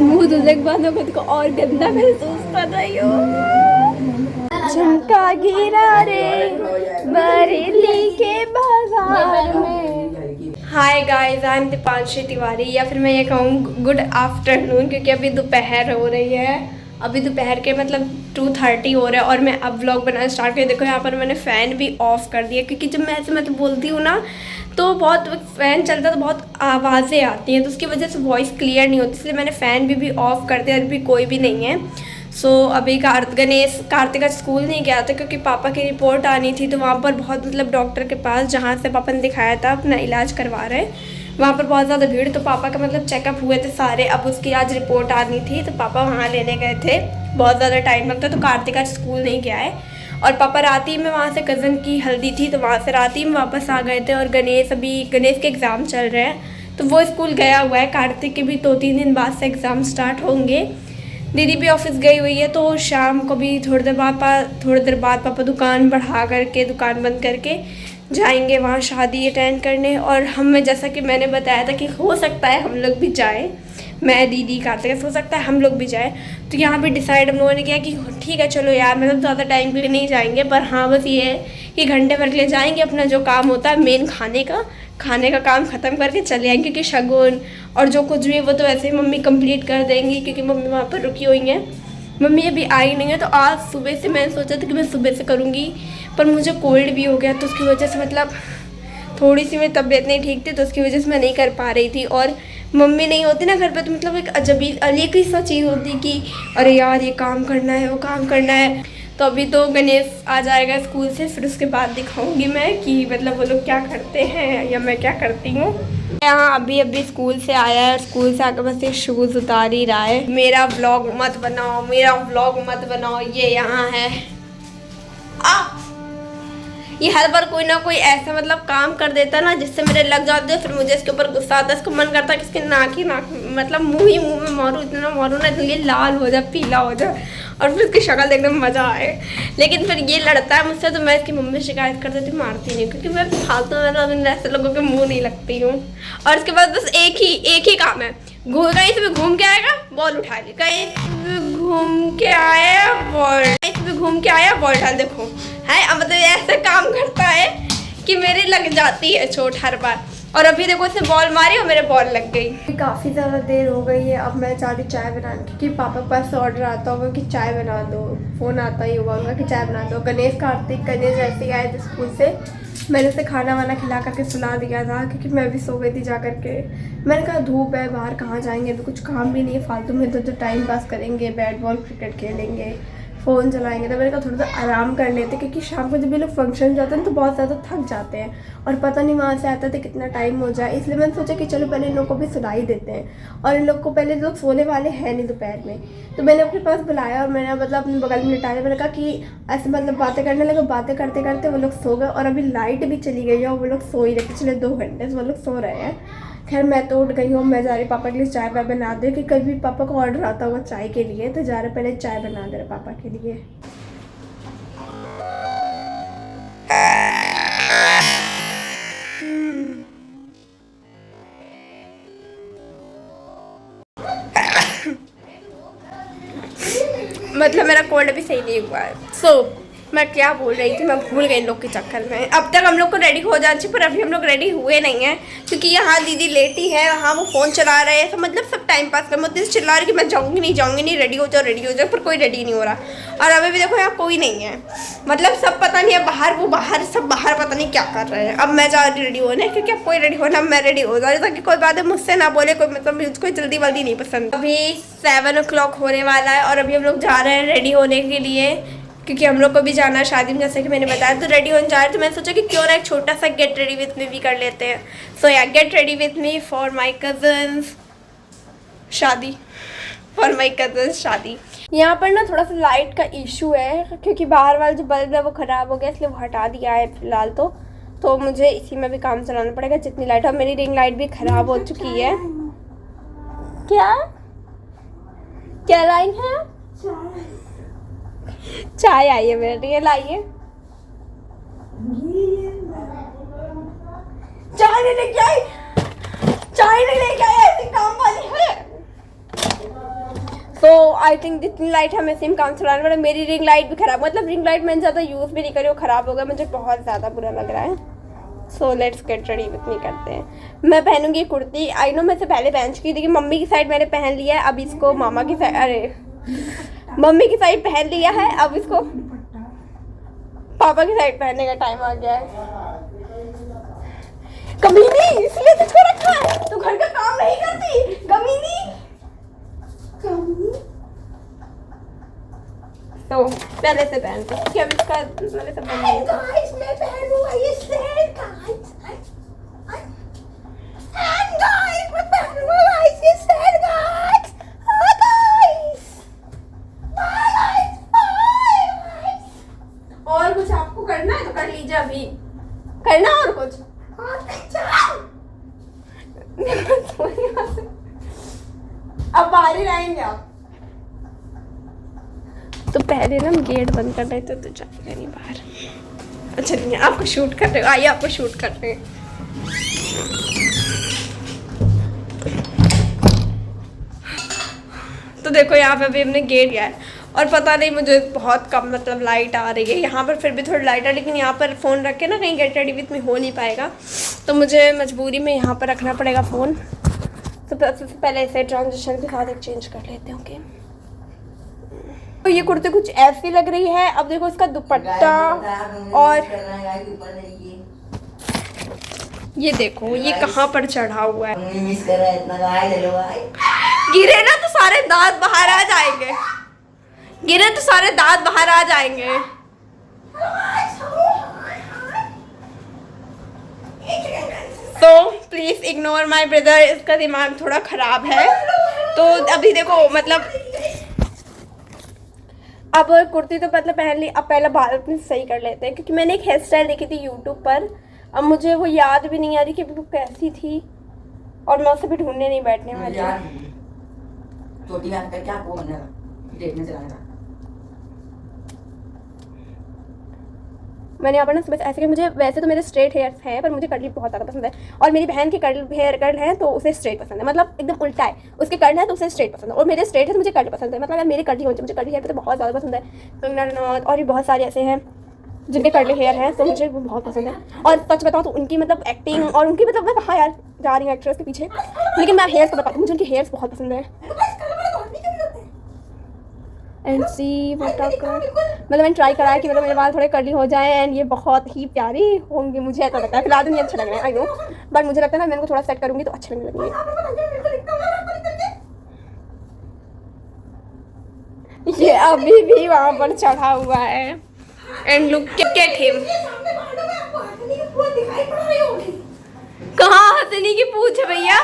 मुँह धुलने के बाद मैं खुद को और गंदा महसूस कर रही हूँ। झुमका गिरा रे बरेली के बाजार में। Hi guys, I am Deepanshi Tiwari, या फिर मैं ये कहूँ गुड आफ्टरनून, क्योंकि अभी दोपहर हो रही है। अभी दोपहर के मतलब 2:30 हो रहा है और मैं अब व्लॉग बनाना स्टार्ट कर। देखो यहाँ पर मैंने फ़ैन भी ऑफ़ कर दिया, क्योंकि जब मैं ऐसे तो बोलती हूँ ना तो बहुत फ़ैन चलता है तो बहुत आवाज़ें आती हैं, तो उसकी वजह से वॉइस क्लियर नहीं होती, इसलिए मैंने फ़ैन भी ऑफ़ कर दिया। अभी कोई भी नहीं है। अभी कार्तिक स्कूल नहीं गया था क्योंकि पापा की रिपोर्ट आनी थी, तो वहाँ पर बहुत मतलब डॉक्टर के पास जहाँ से पापा ने दिखाया था अपना इलाज करवा रहे, वहाँ पर बहुत ज़्यादा भीड़, तो पापा का मतलब चेकअप हुए थे सारे। अब उसकी आज रिपोर्ट आनी थी तो पापा वहाँ लेने गए थे। बहुत ज़्यादा टाइम लगता तो कार्तिक आज स्कूल नहीं गया है। और पापा रात ही में वहाँ से कज़न की हल्दी थी तो वहाँ से रात ही में वापस आ गए थे। और गणेश के एग्ज़ाम चल रहे हैं तो वो स्कूल गया हुआ है। कार्तिक के भी 2-3 दिन बाद से एग्ज़ाम स्टार्ट होंगे। दीदी भी ऑफिस गई हुई है, तो शाम को भी थोड़ी देर बाद पापा दुकान दुकान बंद करके जाएंगे वहाँ शादी अटेंड करने। और हमें जैसा कि मैंने बताया था कि हो सकता है हम लोग भी जाएं, मैं दीदी कार्तिक, हो सकता है हम लोग भी जाएं। तो यहाँ पे डिसाइड हम लोगों ने किया कि ठीक है चलो यार, मतलब ज़्यादा टाइम के लिए नहीं जाएंगे, पर हाँ बस ये है कि घंटे भर के लिए जाएंगे, अपना जो काम होता है मेन खाने का काम ख़त्म करके चले आएंगे, क्योंकि शगुन और जो कुछ भी है वो तो ऐसे ही मम्मी कंप्लीट कर देंगी, क्योंकि मम्मी वहाँ पर रुकी हुई हैं। मम्मी अभी आई नहीं है, तो आज सुबह से मैंने सोचा था कि मैं सुबह से करूँगी, पर मुझे कोल्ड भी हो गया, तो उसकी वजह से मतलब थोड़ी सी मेरी तबीयत नहीं ठीक थी, तो उसकी वजह से मैं नहीं कर पा रही थी। और मम्मी नहीं होती ना घर पे, तो मतलब एक अजबी अलग ही सा चीज़ होती कि अरे यार ये काम करना है, वो काम करना है। तो अभी तो गणेश आ जाएगा स्कूल से, फिर उसके बाद दिखाऊंगी मैं कि मतलब वो लोग क्या करते हैं या मैं क्या करती हूँ। यहाँ अभी स्कूल से आया है, स्कूल से आकर बस ये शूज़ उतार ही रहा है। मेरा व्लॉग मत बनाओ, ये यहाँ है। ये हर बार कोई ना कोई ऐसा मतलब काम कर देता ना जिससे मेरे लग जाते हैं, फिर मुझे इसके ऊपर गुस्सा आता है। इसको मन करता है कि इसके नाक मतलब मुंह में मारूँ, इतना मारूँ ना तो ये लाल हो जाए, पीला हो जाए, और फिर इसकी शक्ल देखने में मज़ा आए। लेकिन फिर ये लड़ता है मुझसे, तो मैं इसकी मम्मी से शिकायत कर देती, मारती नहीं, क्योंकि मैं फालतू में ऐसे लोगों के मुँह नहीं लगती हूँ। और उसके बाद बस एक ही काम है, कहीं से भी घूम के आएगा बॉल उठा ली, कहीं घूम के आया बॉल डाल, देखो है मतलब ऐसे काम करता है कि मेरी लग जाती है चोट हर बार। और अभी देखो इसे बॉल मारी और मेरे बॉल लग गई। काफ़ी ज़्यादा देर हो गई है, अब मैं जा रही चाय बनाने, क्योंकि पापा के पास ऑर्डर आता होगा कि चाय बना दो, फ़ोन आता ही होगा उनका कि चाय बना दो। गणेश जैसे ही आए थे स्कूल से, मैंने उसे खाना वाना खिला करके सुला दिया था, क्योंकि मैं भी सो गई थी जा करके। मैंने कहा धूप है बाहर कहाँ जाएंगे, अभी कुछ काम भी नहीं है फालतू में, तो टाइम पास करेंगे, बैट बॉल क्रिकेट खेलेंगे, फ़ोन चलाएंगे। तो मैंने कहा थोड़ा सा आराम कर लेते, क्योंकि शाम को जब ये लोग फंक्शन जाते हैं तो बहुत ज़्यादा थक जाते हैं और पता नहीं वहाँ से आते थे कितना टाइम हो जाए। इसलिए मैंने सोचा कि चलो पहले इन लोग को भी सुला ही देते हैं। और इन लोग को पहले लोग सोने वाले हैं नहीं दोपहर में, तो मैंने अपने पास बुलाया और मैंने मतलब अपने बगल में लिटाया। मैंने कहा कि ऐसे मतलब बातें करने लगे, बातें करते करते वो लोग सो गए। और अभी लाइट भी चली गई है और वो लोग सो ही रहे, पिछले 2 घंटे से वो लोग सो रहे हैं। खैर मैं तो उठ गई हूँ, मैं जा रही पापा के लिए चाय बना दे, कि कभी पापा को ऑर्डर आता होगा चाय के लिए, तो जा रहे पहले चाय बना दे रहे पापा के लिए। मतलब मेरा कोल्ड भी सही नहीं हुआ है। मैं क्या बोल रही थी, मैं भूल गई इन लोग के चक्कर में। अब तक हम लोग को रेडी हो जाना चाहिए, पर अभी हम लोग रेडी हुए नहीं हैं, क्योंकि यहाँ दीदी लेटी है, वहाँ वो फ़ोन चला रहे हैं, तो मतलब सब टाइम पास कर, मुझे चिल्ला रही कि मैं जाऊँगी नहीं, रेडी हो जाओ, पर कोई रेडी नहीं हो रहा। और अभी भी देखो यहाँ कोई नहीं है, मतलब सब पता नहीं है सब बाहर पता नहीं क्या कर रहे हैं। अब मैं जा रही रेडी होने, क्योंकि अब कोई रेडी होना, मैं रेडी हो जा रही, ताकि कोई बात है मुझसे ना बोले कोई, मतलब मुझको जल्दी वल्दी नहीं पसंद। अभी 7 o'clock होने वाला है और अभी हम लोग जा रहे हैं रेडी होने के लिए, क्योंकि हम लोग को भी जाना है शादी में, जैसे कि मैंने बताया। तो रेडी होने जा रहे, तो मैंने सोचा कि क्यों ना एक छोटा सा गेट रेडी विथ मी भी कर लेते हैं। सो या get ready with me for my cousins शादी। यहाँ पर ना थोड़ा सा लाइट का इशू है, क्योंकि बाहर वाला जो बल्ब है वो ख़राब हो गया, इसलिए वो हटा दिया है फिलहाल। तो मुझे इसी में भी काम चलाना पड़ेगा जितनी लाइट है। मेरी रिंग लाइट भी ख़राब हो चुकी है। क्या लाइन है? चाय आई है मेरे लिए, लाइए। चाय नहीं लेके आई, ऐसी काम वाली है। तो आई थिंक जितनी लाइट हमें सिम काम चलाने वाला, मेरी रिंग लाइट भी खराब, मतलब रिंग लाइट मैंने ज़्यादा यूज़ भी नहीं करी, वो ख़राब हो गया, मुझे बहुत ज़्यादा बुरा लग रहा है। So let's get ready with me करते हैं। मैं पहनूंगी कुर्ती, आई नो मैं से पहले पहन चुकी थी, मम्मी की साइड मैंने पहन लिया है, अब इसको मामा की साइड, अरे मम्मी की साइड पहन लिया है, अब इसको पापा की साइड पहनने का टाइम आ गया है। कमीनी, इसलिए तुझको रखा है, तू घर का काम नहीं करती कमीनी। तो पहले से पहनते हैं, क्या इसका पहले से पहनूंगा। गाइस मैं पहनूंगा ये सेट गाइस, एंड गाइस मैं पहनूंगा गाइस ये सेट गाइस, हां गाइस, बाय गाइस। और कुछ आपको करना है तो कर लीजिए अभी, करना और कुछ। अब बाहर ही रहेंगे आप। तो पहले ना हम गेट बंद कर रहे थे तो जाएगा नहीं बाहर। अच्छा नहीं, आपको शूट कर रहे हो, आइए आपको शूट कर रहे हैं। तो देखो यहाँ पे अभी हमने गेट किया है और पता नहीं मुझे बहुत कम मतलब लाइट आ रही है यहाँ पर, फिर भी थोड़ी लाइट है, लेकिन यहाँ पर फ़ोन रख के ना कहीं गेट रेडी विथ मी हो नहीं पाएगा, तो मुझे मजबूरी में यहाँ पर रखना पड़ेगा फ़ोन। तो सबसे पहले ऐसे ट्रांजिशन के साथ एक्सचेंज कर लेते हैं। ओके, तो ये कुर्ती कुछ ऐसी लग रही है। अब देखो इसका दुपट्टा और ये देखो ये कहाँ पर चढ़ा हुआ है, गिरे ना तो सारे दांत बाहर आ जाएंगे, गिरे तो सारे दांत बाहर आ जाएंगे। तो प्लीज इग्नोर माय ब्रदर, इसका दिमाग थोड़ा खराब है। तो अभी देखो मतलब अब कुर्ती तो मतलब पहन ली, अब पहले बाल अपने सही कर लेते हैं, क्योंकि मैंने एक हेयर स्टाइल देखी थी यूट्यूब पर, अब मुझे वो याद भी नहीं आ रही कि वो कैसी थी, और मैं उसे भी ढूंढने नहीं बैठने वाली। मैंने यहाँ पर ना सुबह ऐसे कि मुझे वैसे तो मेरे स्ट्रेट हेयर्स हैं, पर मुझे कर्ली बहुत ज़्यादा पसंद है, और मेरी बहन के हेयर कर्ल हैं तो उसे स्ट्रेट पसंद है, मतलब एकदम उल्टा है, उसके कर्ल है तो उसे स्ट्रेट पसंद है, और मेरे स्ट्रेट है तो मुझे कर्ल पसंद है, मतलब यार मेरे कर्ली हो जाए, मुझे कर्ली हेयर तो बहुत ज़्यादा पसंद है। कंगना रनौत और भी बहुत सारे ऐसे हैं जिनके कर्ली हेयर हैं, तो मुझे वो बहुत पसंद है। और सच बताऊँ तो उनकी मतलब एक्टिंग और उनकी मतलब मैं कहाँ यार जा रही हूँ एक्ट्रेस के पीछे, लेकिन मैं हेयर्स को बताती हूँ, मुझे उनके हेयर्स बहुत पसंद है। एंड सी मतलब मैंने ट्राई करा है कि मतलब मेरे बाल थोड़े कर्ली हो जाए, एंड ये बहुत ही प्यारी होंगी, मुझे ऐसा लगता है। फिलहाल नहीं अच्छे लग रहे हैं आई नो, बट मुझे लगता है ना मैं इनको थोड़ा सेट करूँगी तो अच्छे लगने लगेंगे। ये अभी भी वहाँ पर चढ़ा हुआ है, एंड लुक एट हिम। कहाँ हथनी की पूछ है भैया।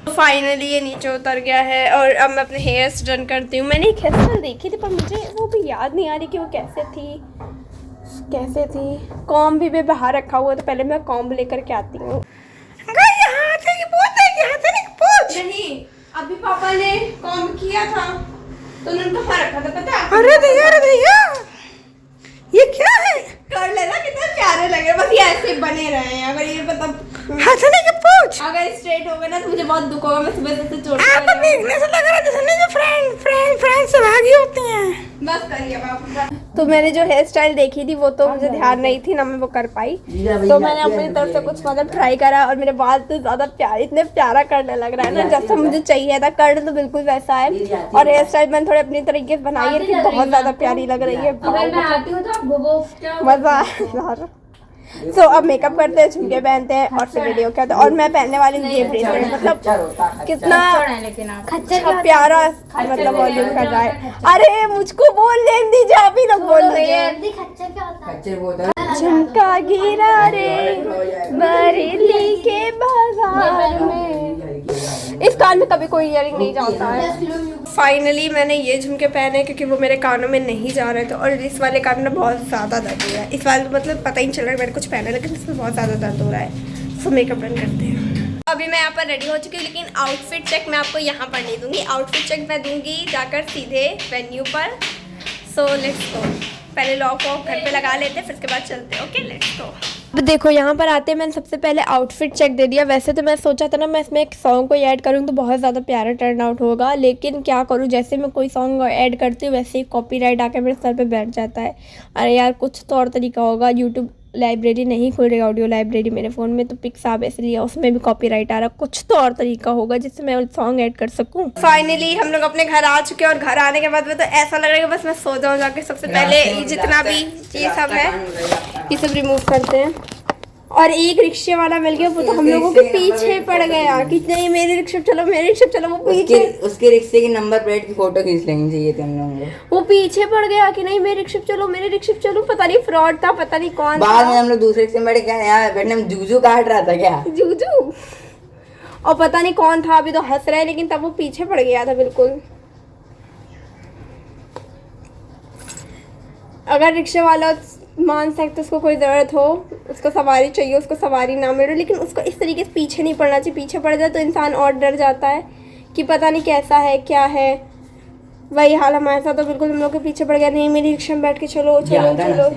फाइनली ये नीचे उतर गया है और अब मैं अपने हेयर्स डन करती हूँ। मैंने एक हेयर स्टाइल देखी थी पर मुझे वो भी याद नहीं आ रही कि वो कैसे थी। कॉम्ब भी मैं बाहर रखा हुआ, तो पहले मैं कॉम्ब लेकर के आती हूँ। नहीं, अभी पापा ने कॉम्ब किया था तो उन्होंने कहाँ रखा था पता है? अरे भैया ये क्या है? कर लेना, कितने प्यारे लगे, बस ये ऐसे बने रहे हैं। अगर ये मतलब हंसने की पूछ अगर स्ट्रेट हो गए ना तो मुझे बहुत दुख होगा। मैं सुबह से चोट आपको देखने से लग रहा है जैसे जो फ्रेंड से भागी होती हैं। बस करिए बाबू। तो मैंने जो हेयर स्टाइल देखी थी वो तो मुझे ध्यान नहीं थी ना, मैं वो कर पाई, तो मैंने अपनी तरफ से कुछ मतलब ट्राई करा, और मेरे बाल तो ज़्यादा प्यारे, इतने प्यारा करने लग रहा है ना जैसा मुझे चाहिए था। कर्ल तो बिल्कुल वैसा है, और हेयर स्टाइल मैंने थोड़े अपनी तरीके से बनाई है कि बहुत ज़्यादा प्यारी लग रही है। मज़ा आ। सो अब मेकअप करते हैं, झुमके पहनते हैं और फिर वीडियो क्या। और मैं पहनने वाली हूँ ये ब्रेसलेट, मतलब कितना प्यारा मतलब वॉल्यूम कर रहा है। अरे मुझको बोल लेने दीजिए, आप ही लोग बोल दीजिए। झुमका गिरा रे बरेली के बाजार में, इस कान में कभी कोई इयरिंग नहीं जाता है। फाइनली मैंने ये झुमके पहने क्योंकि वो मेरे कानों में नहीं जा रहे थे, और इस वाले कान में बहुत ज़्यादा दर्द हो रहा है। इस वाले मतलब पता ही नहीं चल रहा है मैंने कुछ पहना, लेकिन इसमें बहुत ज़्यादा दर्द हो रहा है। सो मेकअप डन करते हैं। अभी मैं यहाँ पर रेडी हो चुकी हूँ, लेकिन आउटफिट चेक मैं आपको यहाँ पर नहीं दूँगी, आउटफिट चेक मैं दूँगी जाकर सीधे वेन्यू पर। सो लेट्स गो, पहले लॉक वॉक घर पे लगा लेते हैं, फिर उसके बाद चलते हैं। Okay let's go. अब देखो यहाँ पर आते मैंने सबसे पहले आउटफिट चेक दे दिया। वैसे तो मैं सोचा था ना मैं इसमें एक सॉन्ग को ऐड करूँ तो बहुत ज़्यादा प्यारा टर्न आउट होगा, लेकिन क्या करूँ, जैसे मैं कोई सॉन्ग ऐड करती हूँ वैसे ही कॉपीराइट आके मेरे सर पे बैठ जाता है। अरे यार कुछ तो और तरीका होगा। यूट्यूब लाइब्रेरी नहीं खुल रही, ऑडियो लाइब्रेरी मेरे फ़ोन में, तो पिक्स आप ऐसे लिया उसमें भी कॉपीराइट आ रहा। कुछ तो और तरीका होगा जिससे मैं सॉन्ग ऐड कर सकूं। फाइनली हम लोग अपने घर आ चुके हैं और घर आने के बाद में तो ऐसा लग रहा है कि बस मैं सो जाऊं जाके। सबसे पहले जितना भी ये सब है ये सब रिमूव करते हैं। और एक रिक्शे वाला मिल गया, वो तो हम लोगों के पीछे पड़ गया कि नहीं मेरी रिक्शा चलो मेरी रिक्शा चलो। वो पीछे उसके रिक्शे की नंबर प्लेट की फोटो खींच लेनी चाहिए थी हम लोगों को। वो पीछे पड़ गया कि नहीं मेरी रिक्शा चलो मेरी रिक्शा चलो। पता नहीं फ्रॉड था, पता नहीं कौन। बाद में हम लोग दूसरे रिक्शे में बैठे, क्या यार बैठने में जूजू काट रहा था क्या? जूजू, और पता नहीं कौन था। अभी तो हंस रहा है लेकिन तब वो पीछे पड़ गया था बिल्कुल। अगर रिक्शे वाला मान सकते उसको कोई ज़रूरत हो, उसको सवारी चाहिए, उसको सवारी ना मिले, लेकिन उसको इस तरीके से पीछे नहीं पड़ना चाहिए। पीछे पड़ जाए तो इंसान और डर जाता है कि पता नहीं कैसा है क्या है। वही हाल हमारे साथ तो बिल्कुल हम लोग के पीछे पड़ गया। नहीं मेरी रिक्शा में बैठ के चलो चलो चलो।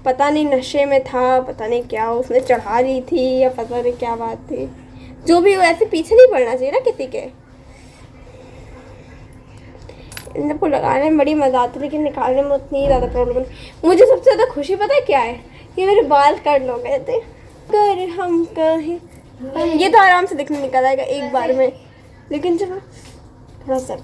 पता नहीं नशे में था, पता नहीं क्या उसने चढ़ा ली थी या पता नहीं क्या बात थी। जो भी हो ऐसे पीछे नहीं पड़ना चाहिए ना किसी के। इन सबको लगाने में बड़ी मज़ा आती है लेकिन निकालने में उतनी ज़्यादा प्रॉब्लम नहीं। मुझे सबसे ज़्यादा खुशी पता है क्या है, कि मेरे बाल कट हो गए थे। अगर हम कहें ये तो आराम से दिखने निकल आएगा एक बार में, लेकिन जब थोड़ा सा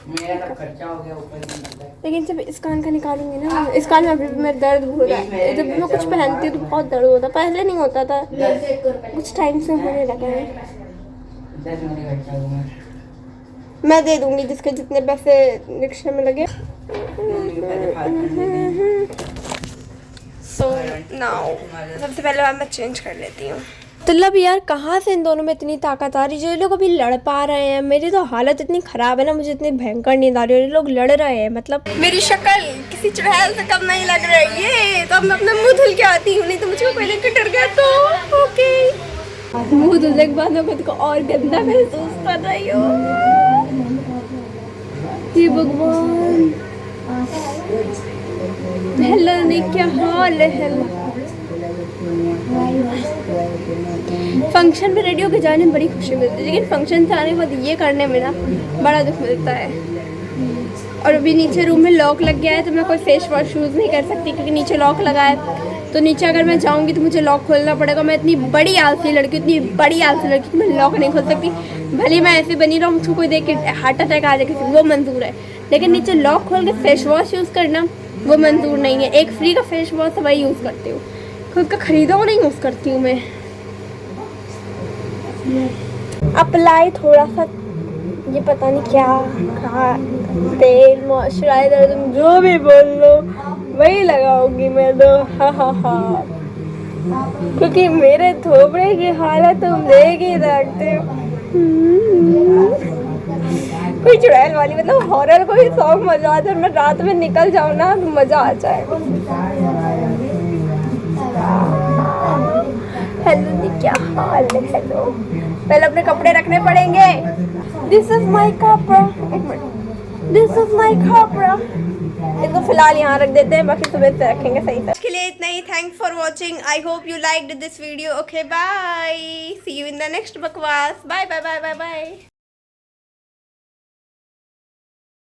मेरा तो खर्चा हो गया ऊपर। लेकिन जब इस कान का निकालूंगी ना, इस कान में अभी भी मेरा दर्द हो रहा है। जब मैं कुछ पहनती हूँ तो बहुत दर्द होता है, पहले नहीं होता था, कुछ टाइम से होने लगा है। मैं दे दूंगी जिसके जितने पैसे रिक्शे में लगे। सो नाउ सबसे पहले मैं चेंज कर लेती हूँ। मतलब यार कहाँ से इन दोनों में इतनी ताकत आ रही है जो ये लोग अभी लड़ पा रहे हैं। मेरी तो हालत इतनी ख़राब है ना, मुझे इतनी भयंकर नींद आ रही है। ये लोग लड़ रहे हैं, मतलब मेरी शक्ल किसी चुड़ैल से कम नहीं लग रही है। तो अब मैं अपना मुँह धुल के आती हूँ, नहीं तो मुझे पहले कटर गया तो ओके। मुँह धुलने के बाद मैं खुद को और गंदा महसूस कर रही हूँ। ये भगवान, हेलो नहीं क्या हाल है। हेलो फंक्शन में रेडी होकर जाने में बड़ी खुशी मिलती है, लेकिन फंक्शन से आने के बाद ये करने में ना बड़ा दुख मिलता है। और अभी नीचे रूम में लॉक लग गया है तो मैं कोई फेस वॉश यूज़ नहीं कर सकती क्योंकि नीचे लॉक लगा है। तो नीचे अगर मैं जाऊंगी तो मुझे लॉक खोलना पड़ेगा। मैं इतनी बड़ी आलसी लड़की, इतनी बड़ी आलसी लड़की कि मैं लॉक नहीं खोल सकती। भले मैं ऐसे बनी रहूँ, मुझको कोई देख के हार्ट अटैक आ जाए वो मंजूर है, लेकिन नीचे लॉक खोल के फेस वॉश यूज़ करना वो मंजूर नहीं है। एक फ्री का फेस वॉश तो वही यूज़ करती हूँ, खुद का खरीदा वो नहीं यूज़ करती हूँ मैं। अप्लाई थोड़ा सा ये पता नहीं क्या तेल मॉइस्चराइजर तुम जो भी बोल लो वही लगाऊंगी मैं तो। हा क्योंकि मेरे थोपड़े की हालत तुम देख ही सकते हो। कोई चुड़ैल वाली मतलब हॉरर कोई सॉन्ग मजा आ जाए, मैं रात में निकल जाऊँ ना तो मजा आ जाए। हेलो क्या हाल है? हेलो पहले अपने कपड़े रखने पड़ेंगे। दिस इज माई कपड़ा, एक मिनट, दिस इज माई कपड़ा। इसको फिलहाल यहाँ रख देते हैं, बाकी सुबह से रखेंगे सही से। के लिए इतना ही। Thanks for watching. I hope you liked this video. Okay bye, see you in the next बकवास। Bye bye bye bye bye.